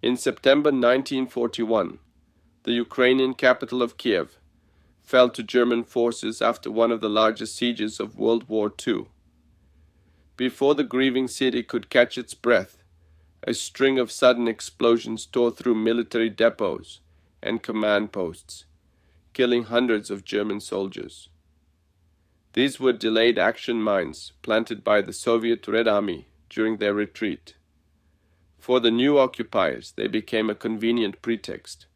In September 1941, the Ukrainian capital of Kyiv fell to German forces after one of the largest sieges of World War II. Before the grieving city could catch its breath, a string of sudden explosions tore through military depots and command posts, killing hundreds of German soldiers. These were delayed action mines planted by the Soviet Red Army during their retreat. For the new occupiers, they became a convenient pretext,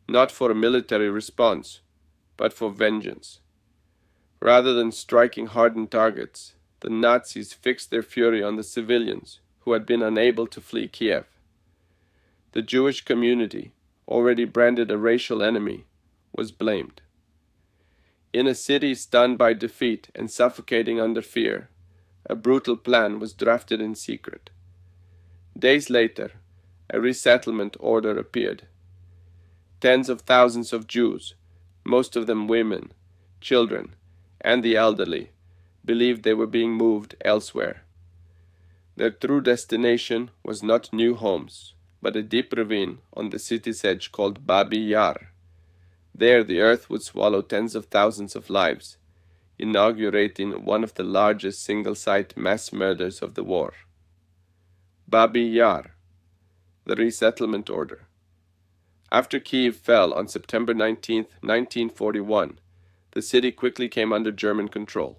not for a military response, but for vengeance. Rather than striking hardened targets, the Nazis fixed their fury on the civilians who had been unable to flee Kiev. The Jewish community, already branded a racial enemy, was blamed. In a city stunned by defeat and suffocating under fear, a brutal plan was drafted in secret. Days later, a resettlement order appeared. Tens of thousands of Jews, most of them women, children, and the elderly, believed they were being moved elsewhere. Their true destination was not new homes, but a deep ravine on the city's edge called Babi Yar. There the earth would swallow tens of thousands of lives, inaugurating one of the largest single-site mass murders of the war. Babi Yar, the resettlement order. After Kyiv fell on September 19, 1941, the city quickly came under German control.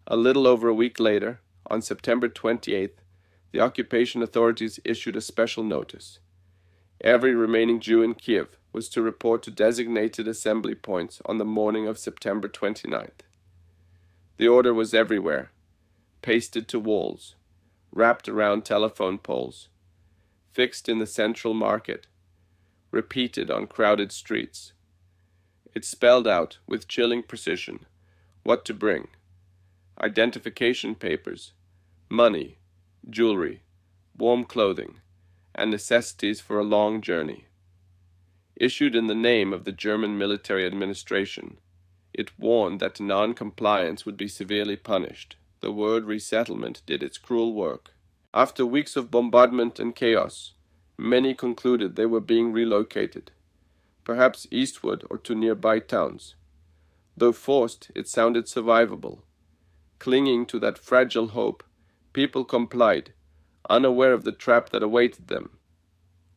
A little over a week later, on September 28th, the occupation authorities issued a special notice. Every remaining Jew in Kyiv was to report to designated assembly points on the morning of September 29th. The order was everywhere, pasted to walls, wrapped around telephone poles, fixed in the central market, repeated on crowded streets. It spelled out with chilling precision what to bring: identification papers, money, jewelry, warm clothing, and necessities for a long journey. Issued in the name of the German military administration, it warned that non-compliance would be severely punished. The word resettlement did its cruel work. After weeks of bombardment and chaos, many concluded they were being relocated, perhaps eastward or to nearby towns. Though forced, it sounded survivable. Clinging to that fragile hope, people complied, unaware of the trap that awaited them.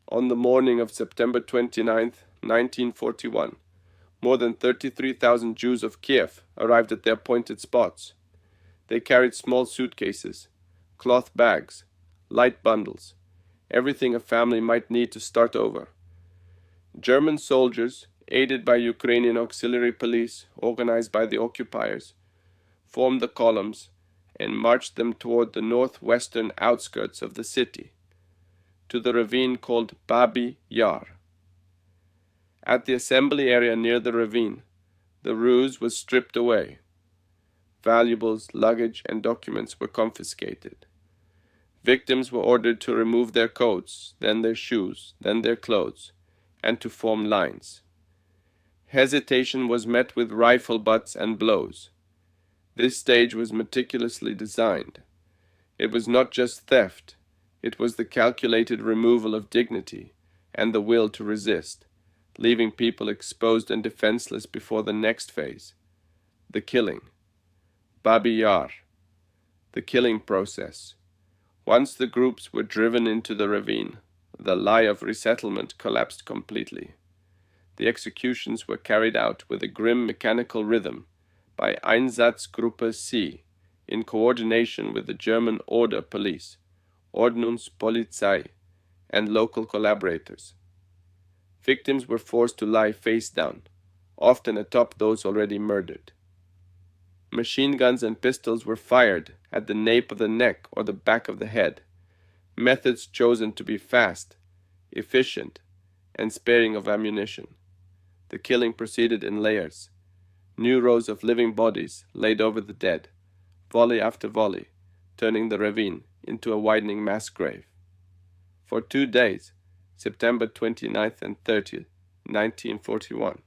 On the morning of September 29, 1941, more than 33,000 Jews of Kiev arrived at their appointed spots. They carried small suitcases, cloth bags, light bundles, everything a family might need to start over. German soldiers, aided by Ukrainian auxiliary police organized by the occupiers, formed the columns and marched them toward the northwestern outskirts of the city, to the ravine called Babi Yar. At the assembly area near the ravine, the ruse was stripped away. Valuables, luggage, and documents were confiscated. Victims were ordered to remove their coats, then their shoes, then their clothes, and to form lines. Hesitation was met with rifle butts and blows. This stage was meticulously designed. It was not just theft, it was the calculated removal of dignity and the will to resist, leaving people exposed and defenseless before the next phase, the killing. Babi Yar, the killing process. Once the groups were driven into the ravine, the lie of resettlement collapsed completely. The executions were carried out with a grim mechanical rhythm by Einsatzgruppe C in coordination with the German Order Police, Ordnungspolizei, and local collaborators. Victims were forced to lie face down, often atop those already murdered. Machine guns and pistols were fired at the nape of the neck or the back of the head, methods chosen to be fast, efficient, and sparing of ammunition. The killing proceeded in layers. New rows of living bodies laid over the dead, volley after volley, turning the ravine into a widening mass grave. For 2 days, September 29th and 30th, 1941,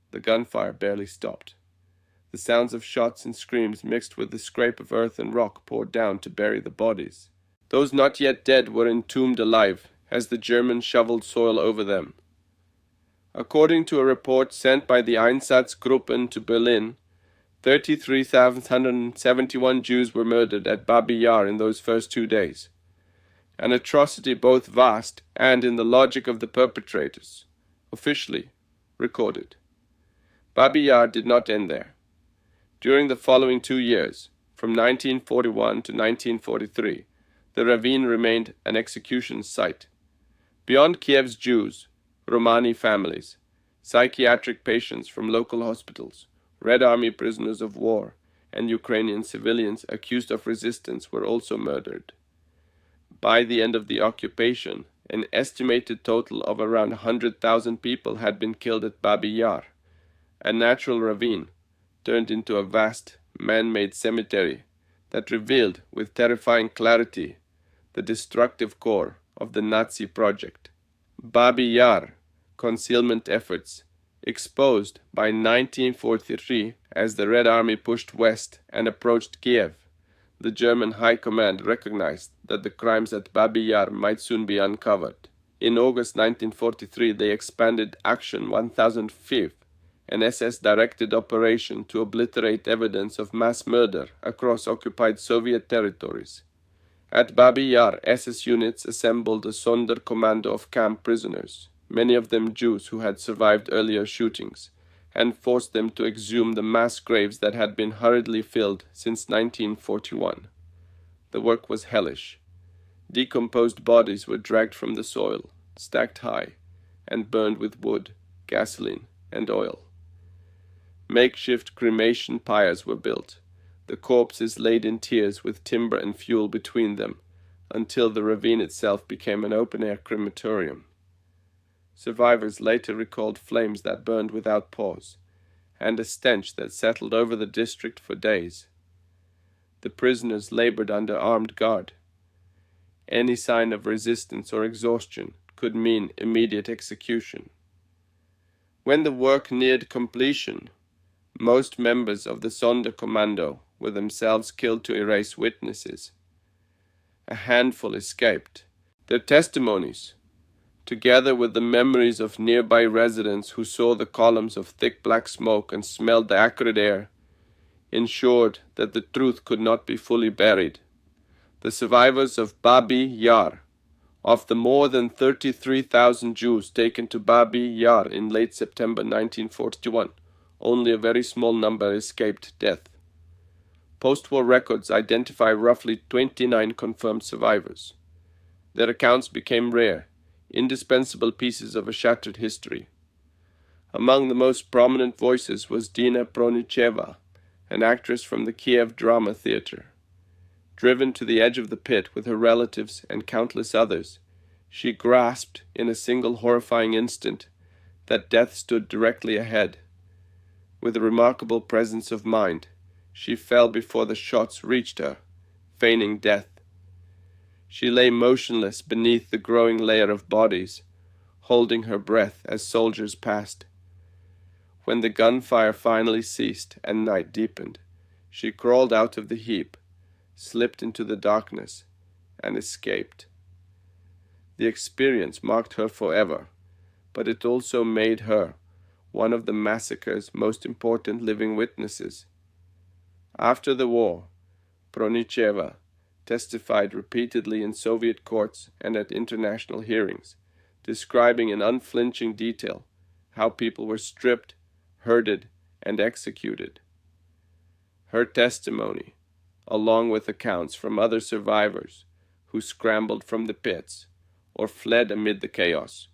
the gunfire barely stopped. The sounds of shots and screams mixed with the scrape of earth and rock poured down to bury the bodies. Those not yet dead were entombed alive as the Germans shoveled soil over them. According to a report sent by the Einsatzgruppen to Berlin, 33,171 Jews were murdered at Babi Yar in those first 2 days, an atrocity both vast and, in the logic of the perpetrators, officially recorded. Babi Yar did not end there. During the following 2 years, from 1941 to 1943, the ravine remained an execution site. Beyond Kiev's Jews, Romani families, psychiatric patients from local hospitals, Red Army prisoners of war, and Ukrainian civilians accused of resistance were also murdered. By the end of the occupation, an estimated total of around 100,000 people had been killed at Babi Yar, a natural ravine turned into a vast, man-made cemetery that revealed with terrifying clarity the destructive core of the Nazi project. Babi Yar concealment efforts, exposed by 1943 as the Red Army pushed west and approached Kyiv. The German High Command recognized that the crimes at Babi Yar might soon be uncovered. In August 1943, they expanded Action 1005, an SS-directed operation to obliterate evidence of mass murder across occupied Soviet territories. At Babi Yar, SS units assembled a Sonderkommando of camp prisoners, many of them Jews who had survived earlier shootings, and forced them to exhume the mass graves that had been hurriedly filled since 1941. The work was hellish. Decomposed bodies were dragged from the soil, stacked high, and burned with wood, gasoline, and oil. Makeshift cremation pyres were built, the corpses laid in tiers with timber and fuel between them, until the ravine itself became an open-air crematorium. Survivors later recalled flames that burned without pause, and a stench that settled over the district for days. The prisoners labored under armed guard. Any sign of resistance or exhaustion could mean immediate execution. When the work neared completion, most members of the Sonderkommando were themselves killed to erase witnesses. A handful escaped. Their testimonies, together with the memories of nearby residents who saw the columns of thick black smoke and smelled the acrid air, ensured that the truth could not be fully buried. The survivors of Babi Yar, of the more than 33,000 Jews taken to Babi Yar in late September 1941, only a very small number escaped death. Post-war records identify roughly 29 confirmed survivors. Their accounts became rare, indispensable pieces of a shattered history. Among the most prominent voices was Dina Pronicheva, an actress from the Kiev Drama Theatre. Driven to the edge of the pit with her relatives and countless others, she grasped in a single horrifying instant that death stood directly ahead. With a remarkable presence of mind, she fell before the shots reached her, feigning death. She lay motionless beneath the growing layer of bodies, holding her breath as soldiers passed. When the gunfire finally ceased and night deepened, she crawled out of the heap, slipped into the darkness, and escaped. The experience marked her forever, but it also made her one of the massacre's most important living witnesses. After the war, Pronicheva testified repeatedly in Soviet courts and at international hearings, describing in unflinching detail how people were stripped, herded, and executed. Her testimony, along with accounts from other survivors who scrambled from the pits or fled amid the chaos,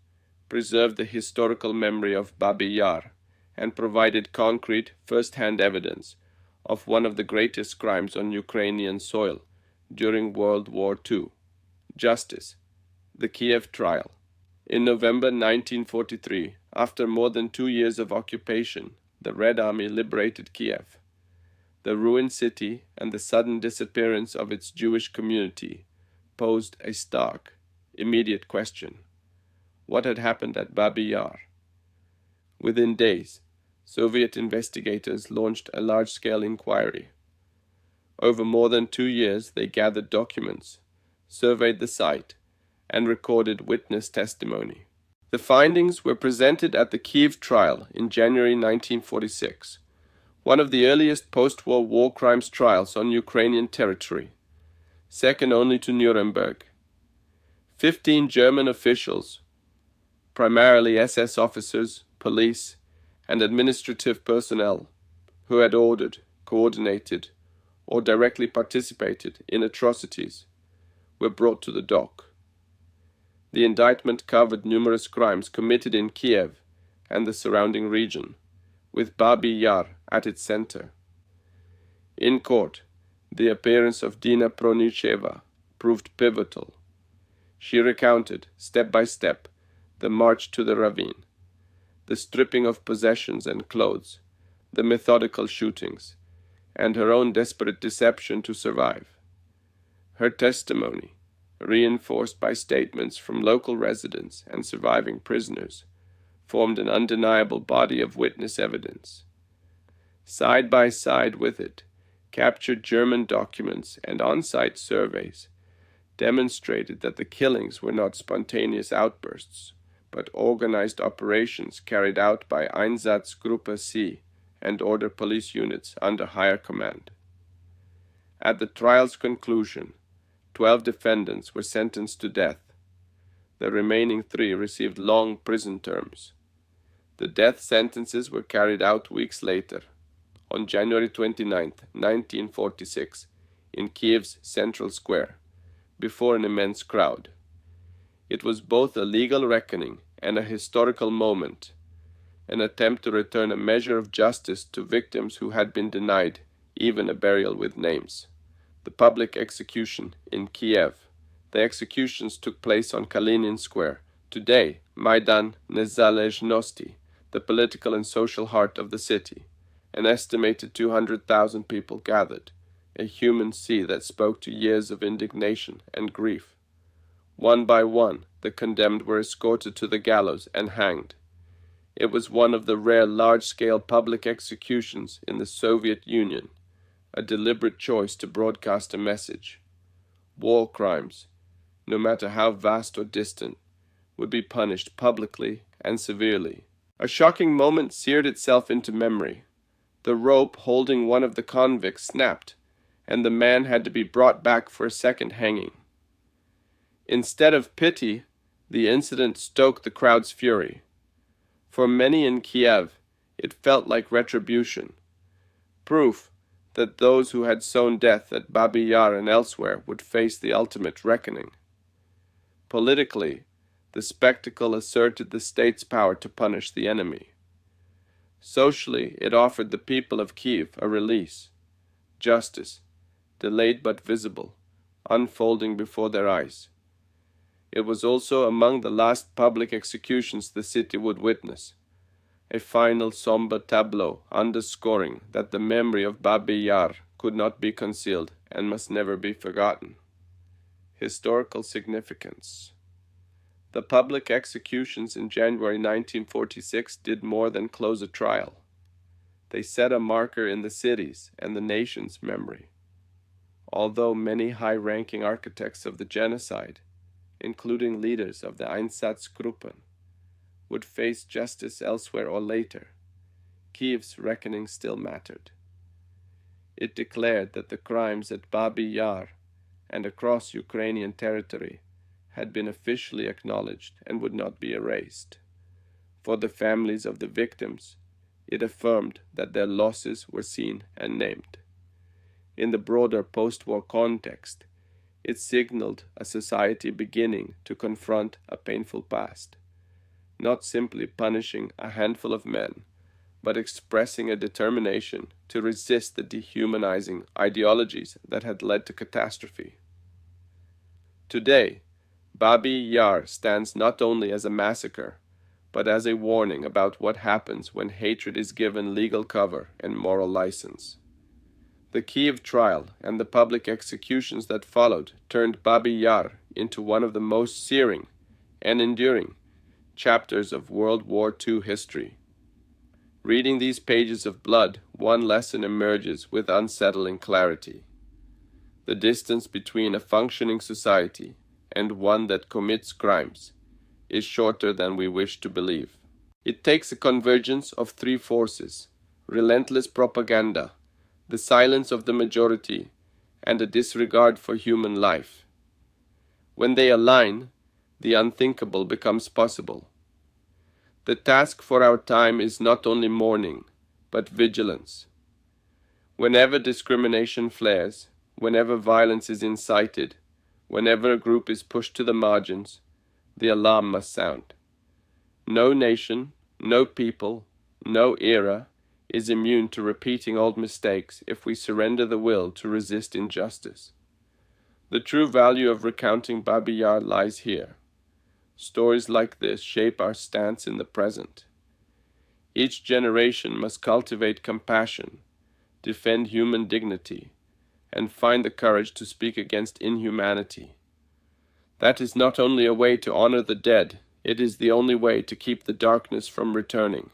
preserved the historical memory of Babi Yar and provided concrete, first-hand evidence of one of the greatest crimes on Ukrainian soil during World War II. Justice. The Kiev Trial. In November 1943, after more than 2 years of occupation, the Red Army liberated Kiev. The ruined city and the sudden disappearance of its Jewish community posed a stark, immediate question. What had happened at Babi Yar? Within days, Soviet investigators launched a large-scale inquiry. Over more than 2 years, they gathered documents, surveyed the site, and recorded witness testimony. The findings were presented at the Kyiv trial in January 1946, one of the earliest post-war war crimes trials on Ukrainian territory, second only to Nuremberg. 15 German officials, primarily SS officers, police, and administrative personnel, who had ordered, coordinated, or directly participated in atrocities, were brought to the dock. The indictment covered numerous crimes committed in Kyiv and the surrounding region, with Babi Yar at its center. In court, the appearance of Dina Pronicheva proved pivotal. She recounted, step by step, the march to the ravine, the stripping of possessions and clothes, the methodical shootings, and her own desperate deception to survive. Her testimony, reinforced by statements from local residents and surviving prisoners, formed an undeniable body of witness evidence. Side by side with it, captured German documents and on-site surveys demonstrated that the killings were not spontaneous outbursts, but organized operations carried out by Einsatzgruppe C and order police units under higher command. At the trial's conclusion, 12 defendants were sentenced to death. The remaining 3 received long prison terms. The death sentences were carried out weeks later, on January 29, 1946, in Kyiv's central square, before an immense crowd. It was both a legal reckoning and a historical moment, an attempt to return a measure of justice to victims who had been denied even a burial with names. The public execution in Kyiv. The executions took place on Kalinin Square, today Maidan Nezalezhnosti, the political and social heart of the city. An estimated 200,000 people gathered, a human sea that spoke to years of indignation and grief. One by one, the condemned were escorted to the gallows and hanged. It was one of the rare large-scale public executions in the Soviet Union, a deliberate choice to broadcast a message. War crimes, no matter how vast or distant, would be punished publicly and severely. A shocking moment seared itself into memory. The rope holding one of the convicts snapped, and the man had to be brought back for a second hanging. Instead of pity, the incident stoked the crowd's fury. For many in Kyiv, it felt like retribution, proof that those who had sown death at Babi Yar and elsewhere would face the ultimate reckoning. Politically, the spectacle asserted the state's power to punish the enemy. Socially, it offered the people of Kyiv a release, justice, delayed but visible, unfolding before their eyes. It was also among the last public executions the city would witness, a final somber tableau underscoring that the memory of Babi Yar could not be concealed and must never be forgotten. Historical significance. The public executions in January 1946 did more than close a trial. They set a marker in the city's and the nation's memory. Although many high-ranking architects of the genocide, including leaders of the Einsatzgruppen, would face justice elsewhere or later, Kyiv's reckoning still mattered. It declared that the crimes at Babi Yar and across Ukrainian territory had been officially acknowledged and would not be erased. For the families of the victims, it affirmed that their losses were seen and named. In the broader post-war context, it signaled a society beginning to confront a painful past, not simply punishing a handful of men, but expressing a determination to resist the dehumanizing ideologies that had led to catastrophe. Today, Babi Yar stands not only as a massacre, but as a warning about what happens when hatred is given legal cover and moral license. The Kyiv trial and the public executions that followed turned Babi Yar into one of the most searing and enduring chapters of World War II history. Reading these pages of blood, one lesson emerges with unsettling clarity. The distance between a functioning society and one that commits crimes is shorter than we wish to believe. It takes a convergence of three forces: relentless propaganda, the silence of the majority, and a disregard for human life. When they align, the unthinkable becomes possible. The task for our time is not only mourning, but vigilance. Whenever discrimination flares, whenever violence is incited, whenever a group is pushed to the margins, the alarm must sound. No nation, no people, no era is immune to repeating old mistakes if we surrender the will to resist injustice. The true value of recounting Babi Yar lies here. Stories like this shape our stance in the present. Each generation must cultivate compassion, defend human dignity, and find the courage to speak against inhumanity. That is not only a way to honor the dead, it is the only way to keep the darkness from returning.